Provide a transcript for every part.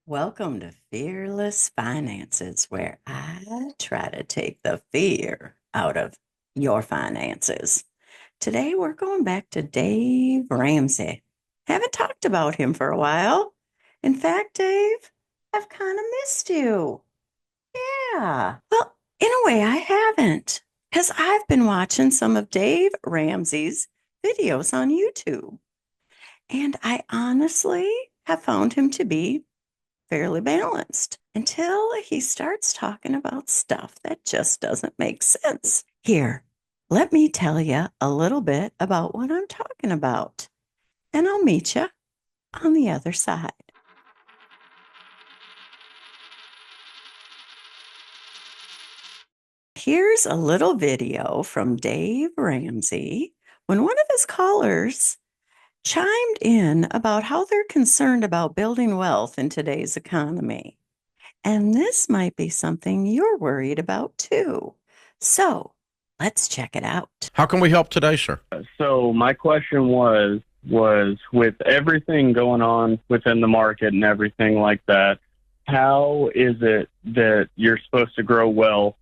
Welcome to Fearless Finances, where I try to take the fear out of your finances. Today, we're going back to Dave Ramsey. Haven't talked about him for a while. In fact, Dave, I've kind of missed you. Yeah. Well, in a way, I haven't, because I've been watching some of Dave Ramsey's videos on YouTube. And I honestly have found him to be fairly balanced until he starts talking about stuff that just doesn't make sense. Here, let me tell you a little bit about what I'm talking about, and I'll meet you on the other side. Here's a little video from Dave Ramsey when one of his callers chimed in about how they're concerned about building wealth in today's economy. And this might be something you're worried about too. So let's check it out. How can we help today, sir? So my question was with everything going on within the market and everything like that, how is it that you're supposed to grow wealth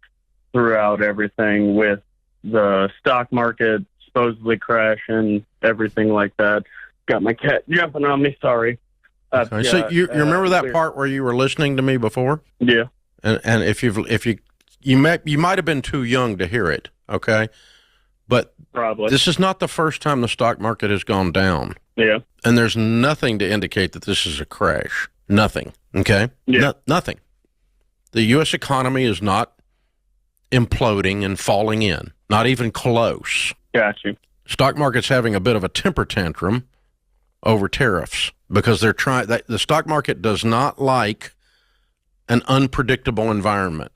throughout everything with the stock market supposedly crashing, everything like that? Got my cat jumping on me, sorry. Okay. So you remember that part where you were listening to me before? Yeah. And if you might have been too young to hear it, okay? But Probably. This is not the first time the stock market has gone down. Yeah. And there's nothing to indicate that this is a crash. Nothing. Okay? Yeah. Nothing. The U.S. economy is not imploding and falling in. Not even close. Got you. Stock market's having a bit of a temper tantrum over tariffs because they're trying. The stock market does not like an unpredictable environment.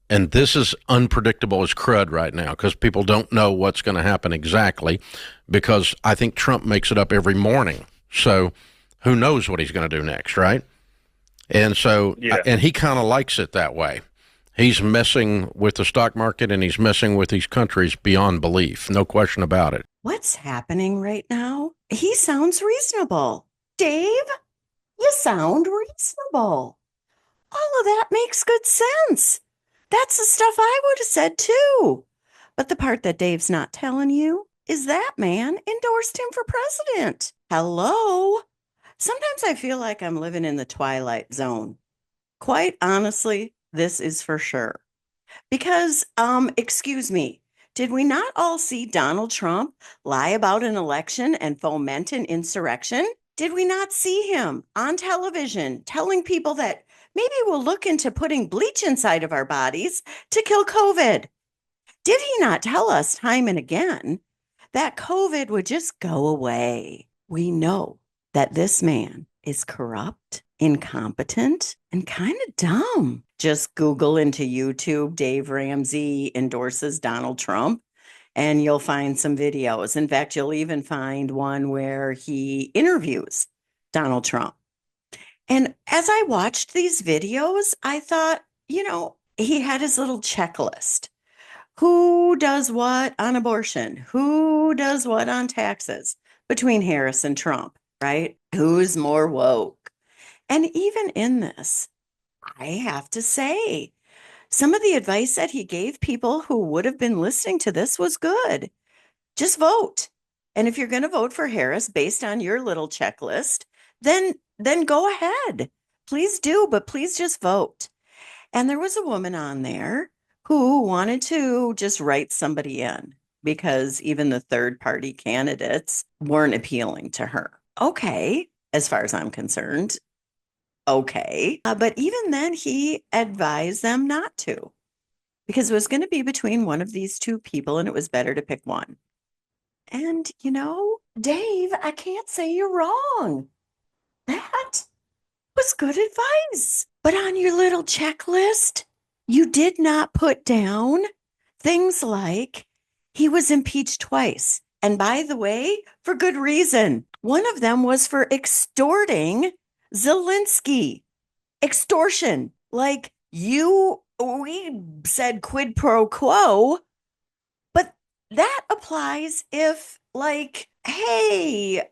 And this is unpredictable as crud right now because people don't know what's going to happen exactly because I think Trump makes it up every morning. So who knows what he's going to do next, right? And so, and he kind of likes it that way. He's messing with the stock market and he's messing with these countries beyond belief. No question about it. What's happening right now? He sounds reasonable. Dave, you sound reasonable. All of that makes good sense. That's the stuff I would have said too. But the part that Dave's not telling you is that man endorsed him for president. Hello? Sometimes I feel like I'm living in the twilight zone. Quite honestly, this is for sure. Because, excuse me, did we not all see Donald Trump lie about an election and foment an insurrection? Did we not see him on television telling people that maybe we'll look into putting bleach inside of our bodies to kill COVID? Did he not tell us time and again that COVID would just go away? We know that this man is corrupt, incompetent, and kind of dumb. Just Google into YouTube, Dave Ramsey endorses Donald Trump, and you'll find some videos. In fact, you'll even find one where he interviews Donald Trump. And as I watched these videos, I thought, he had his little checklist. Who does what on abortion? Who does what on taxes between Harris and Trump, right? Who's more woke? And even in this, I have to say, some of the advice that he gave people who would have been listening to this was good. Just vote. And if you're going to vote for Harris based on your little checklist, then go ahead. Please do, but please just vote. And there was a woman on there who wanted to just write somebody in because even the third party candidates weren't appealing to her. Okay, as far as I'm concerned. Okay. But even then, he advised them not to because it was going to be between one of these two people and it was better to pick one. And, Dave, I can't say you're wrong. That was good advice. But on your little checklist, you did not put down things like he was impeached twice. And by the way, for good reason. One of them was for extorting Zelensky. Extortion. Like we said quid pro quo, but that applies if hey,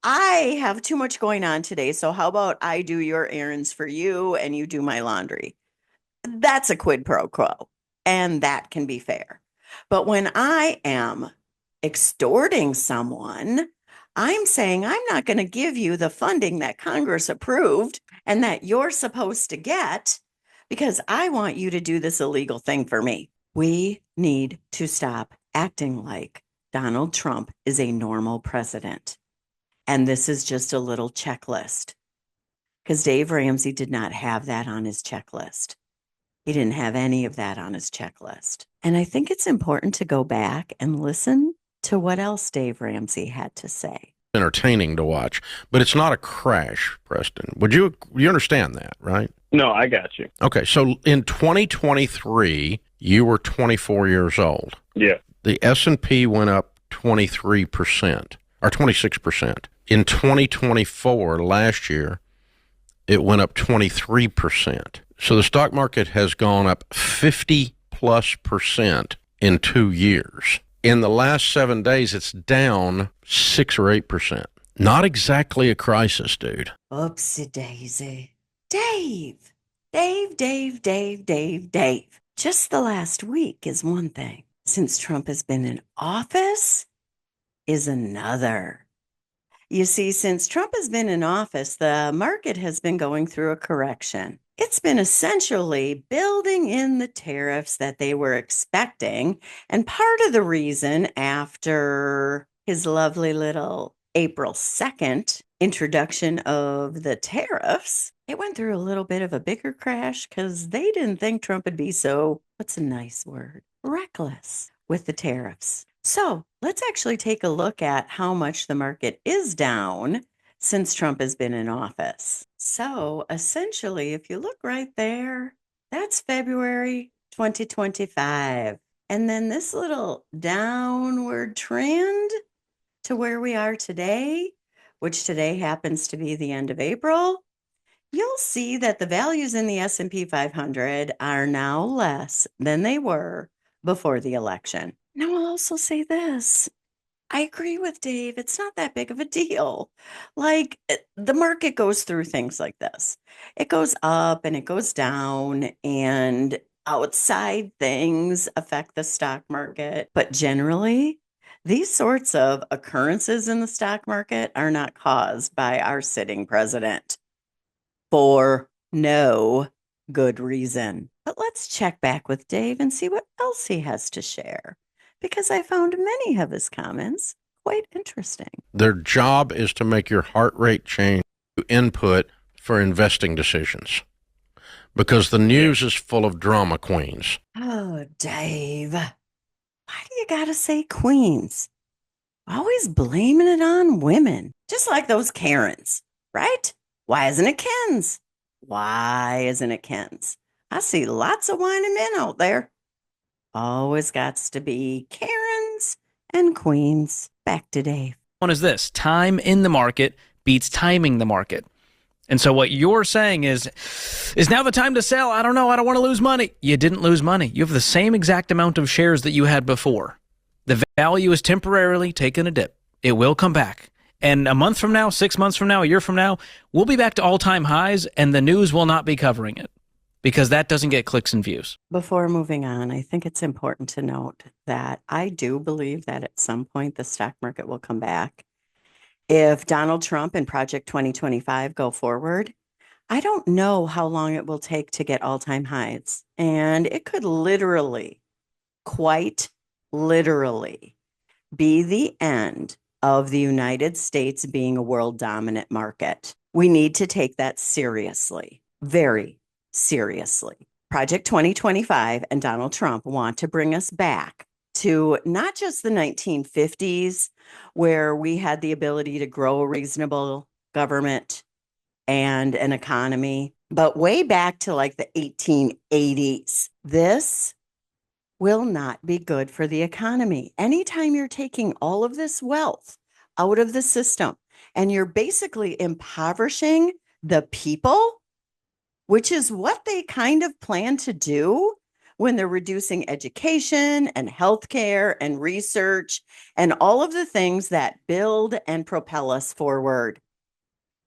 I have too much going on today. So how about I do your errands for you and you do my laundry? That's a quid pro quo, and that can be fair. But when I am extorting someone, I'm saying I'm not going to give you the funding that Congress approved and that you're supposed to get because I want you to do this illegal thing for me. We need to stop acting like Donald Trump is a normal president. And this is just a little checklist because Dave Ramsey did not have that on his checklist. He didn't have any of that on his checklist. And I think it's important to go back and listen to what else Dave Ramsey had to say. Entertaining to watch, but it's not a crash, Preston. You understand that, right? No, I got you. Okay, so in 2023, you were 24 years old. Yeah. The S&P went up 23% or 26%. In 2024, last year, it went up 23%. So the stock market has gone up 50+% in 2 years. In the last 7 days, it's down 6 or 8%. Not exactly a crisis, dude. Oopsie daisy. Dave. Just the last week is one thing. Since Trump has been in office is another. You see, since Trump has been in office, the market has been going through a correction. It's been essentially building in the tariffs that they were expecting. And part of the reason after his lovely little April 2nd introduction of the tariffs, it went through a little bit of a bigger crash because they didn't think Trump would be so, what's a nice word, reckless with the tariffs. So let's actually take a look at how much the market is down since Trump has been in office. So essentially, if you look right there, that's February 2025. And then this little downward trend to where we are today, which today happens to be the end of April, you'll see that the values in the S&P 500 are now less than they were before the election. Now, I'll also say this. I agree with Dave. It's not that big of a deal. Like the market goes through things like this. It goes up and it goes down, and outside things affect the stock market. But generally, these sorts of occurrences in the stock market are not caused by our sitting president for no good reason. But let's check back with Dave and see what else he has to share, because I found many of his comments quite interesting. Their job is to make your heart rate change input for investing decisions because the news is full of drama queens. Oh, Dave, why do you gotta say queens? Always blaming it on women, just like those Karens, right? Why isn't it Ken's? Why isn't it Ken's? I see lots of whining men out there. Always got to be Karens and queens. Back to Dave. One is this: time in the market beats timing the market. And so what you're saying is now the time to sell? I don't know. I don't want to lose money. You didn't lose money. You have the same exact amount of shares that you had before. The value is temporarily taking a dip. It will come back. And a month from now, 6 months from now, a year from now, we'll be back to all-time highs, and the news will not be covering it because that doesn't get clicks and views. Before moving on, I think it's important to note that I do believe that at some point the stock market will come back. If Donald Trump and Project 2025 go forward, I don't know how long it will take to get all-time highs. And it could literally, quite literally, be the end of the United States being a world dominant market. We need to take that seriously, very seriously. Project 2025 and Donald Trump want to bring us back to not just the 1950s, where we had the ability to grow a reasonable government and an economy, but way back to like the 1880s. This will not be good for the economy. Anytime you're taking all of this wealth out of the system and you're basically impoverishing the people, which is what they kind of plan to do when they're reducing education and healthcare and research and all of the things that build and propel us forward.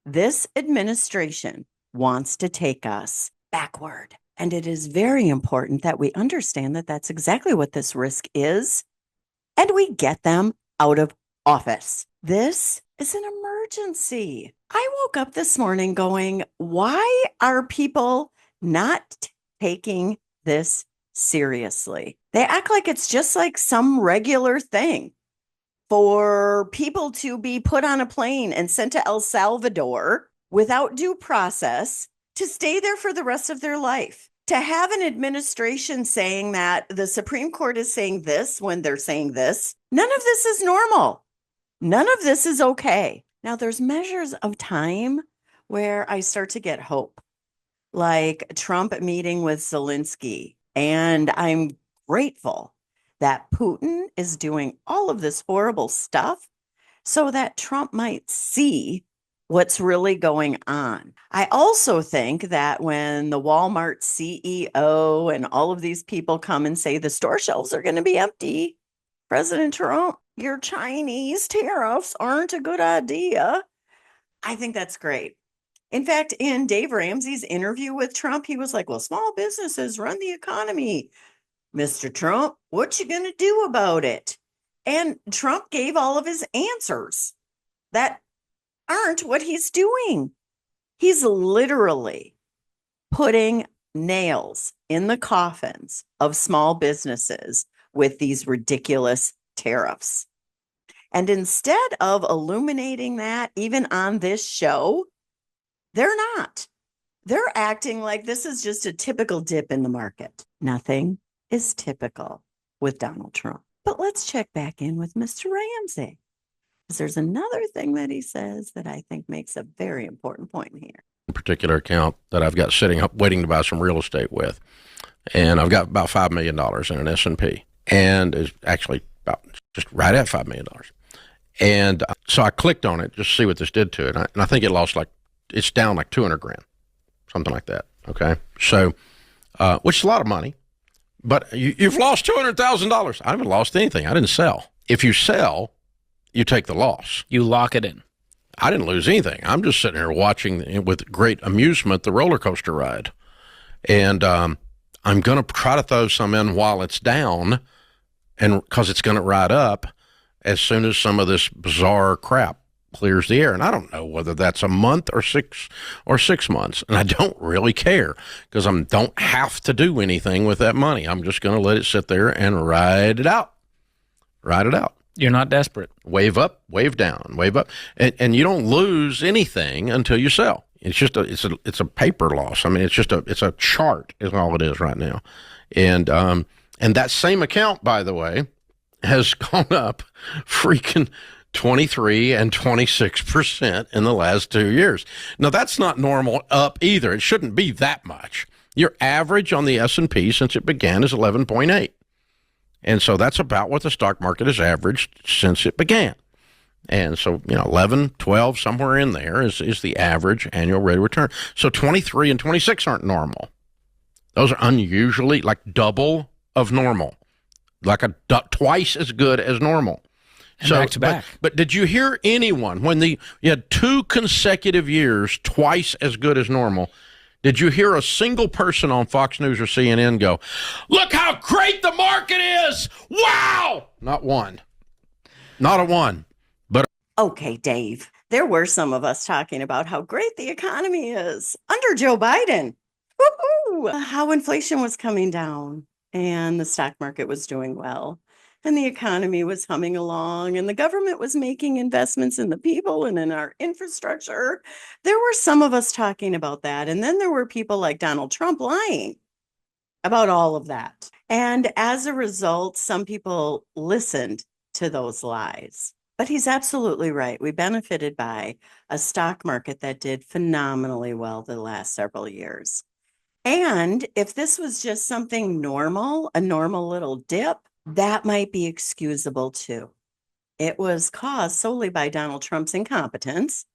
This administration wants to take us backward. And it is very important that we understand that that's exactly what this risk is, and we get them out of office. This is an emergency. I woke up this morning going, why are people not taking this seriously? They act like it's just like some regular thing for people to be put on a plane and sent to El Salvador without due process to stay there for the rest of their life. To have an administration saying that the Supreme Court is saying this when they're saying this, none of this is normal. None of this is okay. Now, there's measures of time where I start to get hope, like Trump meeting with Zelensky. And I'm grateful that Putin is doing all of this horrible stuff so that Trump might see what's really going on. I also think that when the Walmart CEO and all of these people come and say the store shelves are going to be empty, President Trump, your Chinese tariffs aren't a good idea. I think that's great. In fact, in Dave Ramsey's interview with Trump, he was like, well, small businesses run the economy. Mr. Trump, what you going to do about it? And Trump gave all of his answers that aren't what he's doing. He's literally putting nails in the coffins of small businesses with these ridiculous tariffs. And instead of illuminating that, even on this show, they're not. They're acting like this is just a typical dip in the market. Nothing is typical with Donald Trump. But let's check back in with Mr. Ramsey, because there's another thing that he says that I think makes a very important point here. Particular account that I've got sitting up waiting to buy some real estate with, and I've got about $5 million in an S&P, and it's actually about just right at $5 million. And so I clicked on it just to see what this did to it, and I think it's down like 200 grand, something like that. Okay, so which is a lot of money, but you've lost $200,000. I haven't lost anything. I didn't sell. If you sell, you take the loss. You lock it in. I didn't lose anything. I'm just sitting here watching with great amusement the roller coaster ride. And I'm going to try to throw some in while it's down, and because it's going to ride up as soon as some of this bizarre crap clears the air. And I don't know whether that's a month or 6 months. And I don't really care because I don't have to do anything with that money. I'm just going to let it sit there and ride it out. Ride it out. You're not desperate. Wave up, wave down, wave up, and you don't lose anything until you sell. It's just it's a paper loss. I mean, it's a chart is all it is right now, and that same account, by the way, has gone up freaking 23 and 26% in the last 2 years. Now that's not normal up either. It shouldn't be that much. Your average on the S&P since it began is 11.8. And so that's about what the stock market has averaged since it began. And so, 11, 12, somewhere in there is the average annual rate of return. So 23 and 26 aren't normal. Those are unusually like double of normal, like twice as good as normal. And so back to back. But did you hear anyone when you had 2 consecutive years twice as good as normal? Did you hear a single person on Fox News or CNN go, look how great the market is? Wow! Not one. Not a one. But okay, Dave, there were some of us talking about how great the economy is under Joe Biden. Woo-hoo! How inflation was coming down and the stock market was doing well. And the economy was humming along, and the government was making investments in the people and in our infrastructure. There were some of us talking about that. And then there were people like Donald Trump lying about all of that. And as a result, some people listened to those lies. But he's absolutely right. We benefited by a stock market that did phenomenally well the last several years. And if this was just something normal, a normal little dip, that might be excusable too. It was caused solely by Donald Trump's incompetence,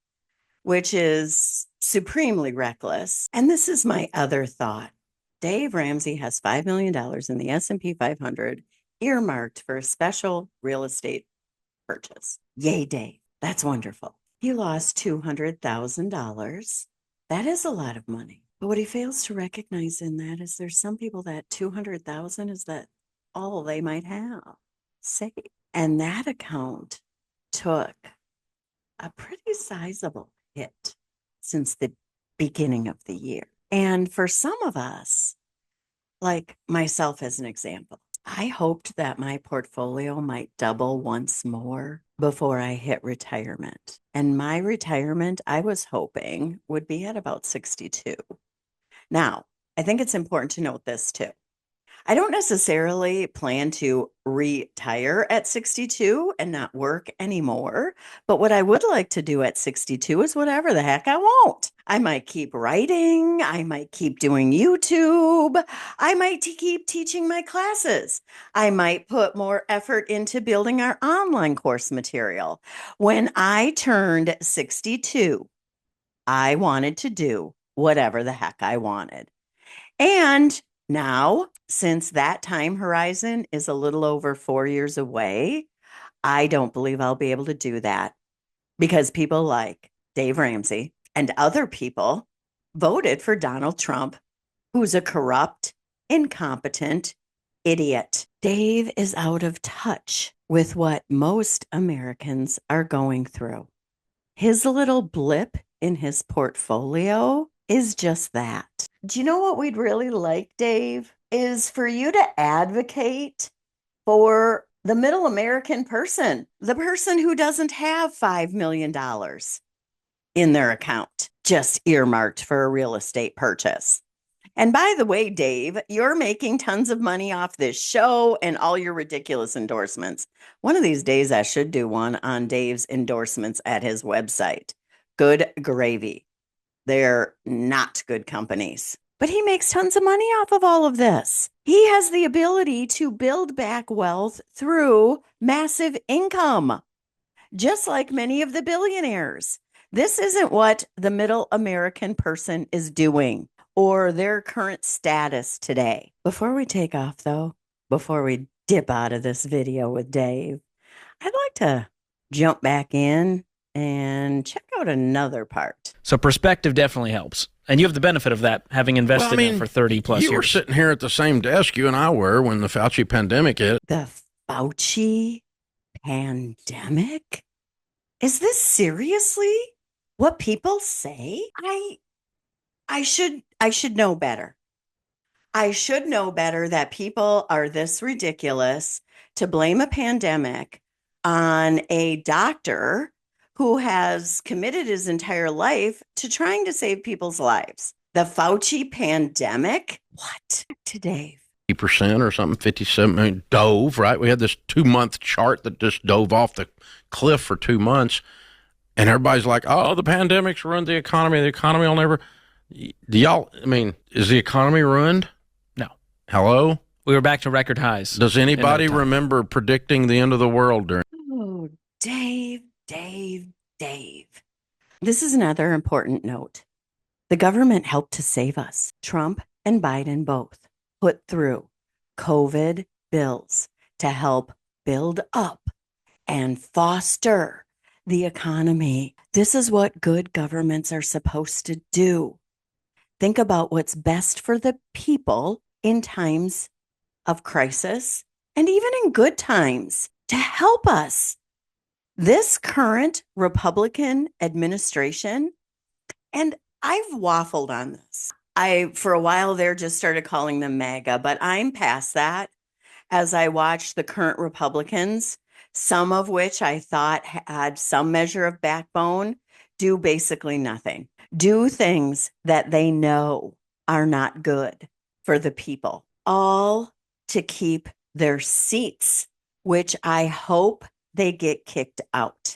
which is supremely reckless. And this is my other thought. Dave Ramsey has $5 million in the S&P 500 earmarked for a special real estate purchase. Yay, Dave. That's wonderful. He lost $200,000. That is a lot of money. But what he fails to recognize in that is there's some people that 200,000 is that all they might have saved. And that account took a pretty sizable hit since the beginning of the year. And for some of us, like myself as an example, I hoped that my portfolio might double once more before I hit retirement. And my retirement, I was hoping, would be at about 62. Now, I think it's important to note this too. I don't necessarily plan to retire at 62 and not work anymore. But what I would like to do at 62 is whatever the heck I want. I might keep writing. I might keep doing YouTube. I might keep teaching my classes. I might put more effort into building our online course material. When I turned 62, I wanted to do whatever the heck I wanted. And now, since that time horizon is a little over 4 years away, I don't believe I'll be able to do that because people like Dave Ramsey and other people voted for Donald Trump, who's a corrupt, incompetent idiot. Dave is out of touch with what most Americans are going through. His little blip in his portfolio is just that. Do you know what we'd really like, Dave? Is for you to advocate for the middle American person, the person who doesn't have $5 million in their account, just earmarked for a real estate purchase. And by the way, Dave, you're making tons of money off this show and all your ridiculous endorsements. One of these days, I should do one on Dave's endorsements at his website. Good gravy. They're not good companies. But he makes tons of money off of all of this. He has the ability to build back wealth through massive income, just like many of the billionaires. This isn't what the middle American person is doing or their current status today. Before we take off, though, before we dip out of this video with Dave, I'd like to jump back in and check out another part. So perspective definitely helps. And you have the benefit of that, having invested in it for 30 plus years. You were sitting here at the same desk you and I were when the Fauci pandemic hit. The Fauci pandemic? Is this seriously what people say? I should know better. I should know better that people are this ridiculous to blame a pandemic on a doctor who has committed his entire life to trying to save people's lives. The Fauci pandemic? What? Today. 50% or something, 57, I mean, dove, right? We had this 2-month chart that just dove off the cliff for 2 months. And everybody's like, oh, the pandemic's ruined the economy. The economy will never. Is the economy ruined? No. Hello? We were back to record highs. Does anybody remember predicting the end of the world during? Oh, Dave. This is another important note. The government helped to save us. Trump and Biden both put through COVID bills to help build up and foster the economy. This is what good governments are supposed to do. Think about what's best for the people in times of crisis and even in good times to help us. This current Republican administration, and I've waffled on this. For a while there, just started calling them MAGA, but I'm past that as I watched the current Republicans, some of which I thought had some measure of backbone, do basically nothing. Do things that they know are not good for the people, all to keep their seats, which I hope they get kicked out.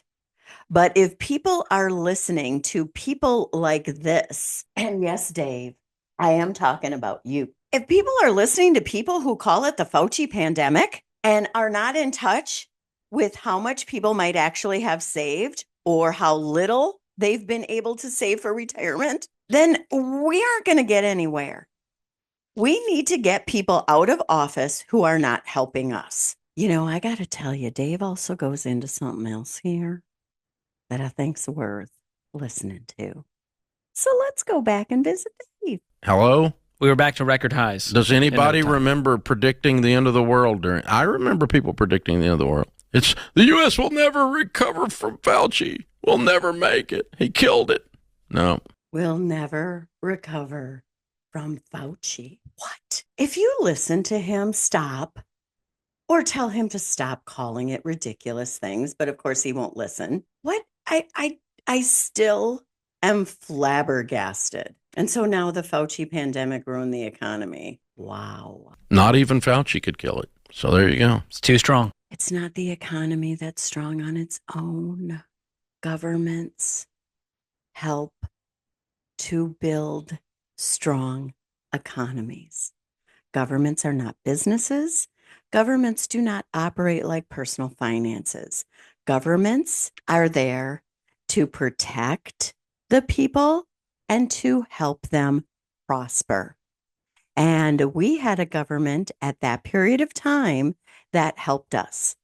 But if people are listening to people like this, and yes, Dave, I am talking about you. If people are listening to people who call it the Fauci pandemic and are not in touch with how much people might actually have saved or how little they've been able to save for retirement, then we aren't going to get anywhere. We need to get people out of office who are not helping us. You know, I got to tell you, Dave also goes into something else here that I think's worth listening to. So let's go back and visit Dave. Hello? We were back to record highs. Does in no anybody time. remember predicting the end of the world during? I remember people predicting the end of the world. It's the U.S. will never recover from Fauci. We'll never make it. He killed it. No. We'll never recover from Fauci. What? If you listen to him, stop. Or tell him to stop calling it ridiculous things, but of course he won't listen. What? I still am flabbergasted. And so now the Fauci pandemic ruined the economy. Wow. Not even Fauci could kill it. So there you go. It's too strong. It's not the economy that's strong on its own. Governments help to build strong economies. Governments are not businesses. Governments do not operate like personal finances. Governments are there to protect the people and to help them prosper. And we had a government at that period of time that helped us.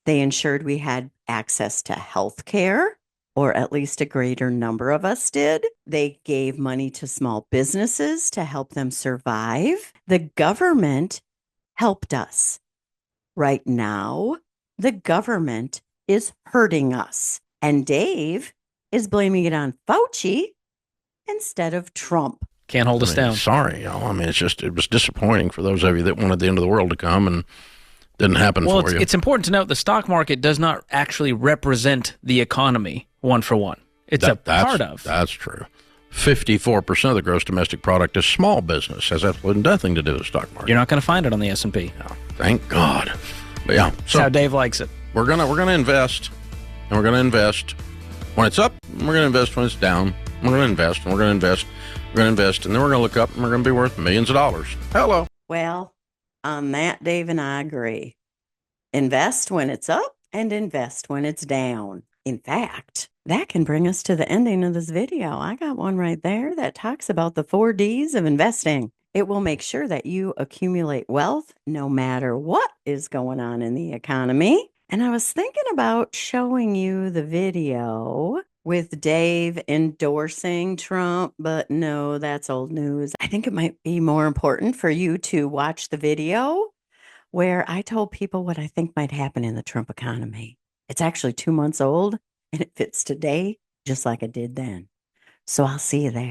They ensured we had access to health care, or at least a greater number of us did. They gave money to small businesses to help them survive. The government helped us. Right now, the government is hurting us. And Dave is blaming it on Fauci instead of Trump. Can't hold us down. Sorry, y'all. I mean, it was disappointing for those of you that wanted the end of the world to come and didn't happen for you. It's important to note the stock market does not actually represent the economy one for one. It's a part of. That's true. 54% of the gross domestic product is small business. Has absolutely nothing to do with the stock market. You're not going to find it on the S&P. Yeah, thank God. But yeah, That's how Dave likes it. We're gonna invest, and we're gonna invest when it's up. And we're gonna invest when it's down. We're gonna invest, and we're gonna invest. We're gonna invest, and then we're gonna look up, and we're gonna be worth millions of dollars. Hello. Well, on that, Dave and I agree. Invest when it's up and invest when it's down. In fact, that can bring us to the ending of this video. I got one right there that talks about the 4 Ds of investing. It will make sure that you accumulate wealth no matter what is going on in the economy. And I was thinking about showing you the video with Dave endorsing Trump, but no, that's old news. I think it might be more important for you to watch the video where I told people what I think might happen in the Trump economy. It's actually 2 months old and it fits today just like it did then. So I'll see you there.